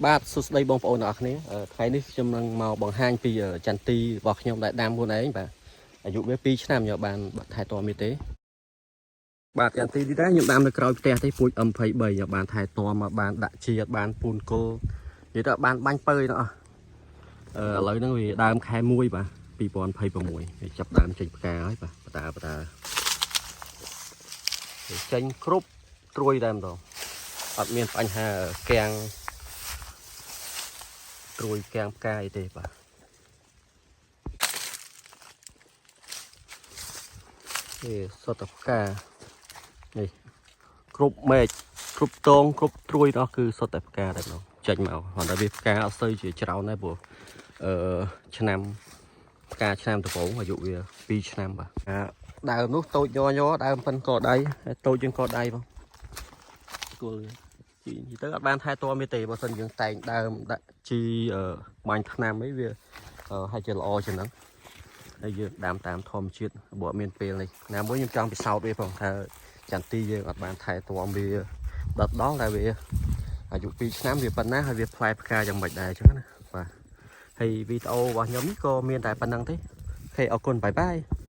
បាទសួស្តីបងប្អូនទាំងអស់គ្នាថ្ងៃនេះខ្ញុំនឹងមកបង្ហាញពីចន្ទទីរបស់ខ្ញុំដែលដាំខ្លួនឯងបាទអាយុវា2ឆ្នាំយកបានថែទាំវាទេបាទចន្ទទីនេះដែរខ្ញុំដាំនៅក្រោយផ្ទះទេពូជ M23 យកបានថែទាំមកបានដាក់ជីបានពូនគល់និយាយទៅបានបាញ់ពើទាំងអស់ឥឡូវហ្នឹងវាដើមខែ1បាទ2026វាចាប់ដើមចេញផ្កាហើយបាទបតាវាចេញគ្រប់ត្រួយតែម្ដងអត់មានបញ្ហាកាំងត្រួយកាំងផ្កាអីទេបាទនេះសុទ្ធតែផ្កានេះគ្រប់មេឃគ្រប់តងគ្រប់ត្រួយនោះគឺសុទ្ធតែផ្កាតែម្ដងចេញមកគាត់តែវាផ្កាអត់សូវជាច្រើនដែរព្រោះឆ្នាំផ្កាឆ្នាំដំបូងអាយុវា2ឆ្នាំបាទដើមនោះតូចញ័រដើមប៉ិនកដៃតូចជាងកដៃបងគល់ជីទៅអត់បានថែទាំវាទេបើសិនយើងតែងដើមដាក់ជីបាញ់ថ្នាំអីវាហើយជាល្អជាងហ្នឹងហើយយើងដាំតាមធម្មជាតិបើអត់មានពេលនេះណាមួយខ្ញុំចង់ពិសោធន៍វាផងថាចន្ទទីយើងអត់បានថែទាំវាដល់តែវាអាយុ2ឆ្នាំវាប៉ុណ្ណាហើយវាផ្លែផ្កាយ៉ាងម៉េចដែរអញ្ចឹងណាបាទហើយវីដេអូរបស់ខ្ញុំនេះក៏មានតែប៉ុណ្្នឹងទេអូខេអរគុណបាយបាយ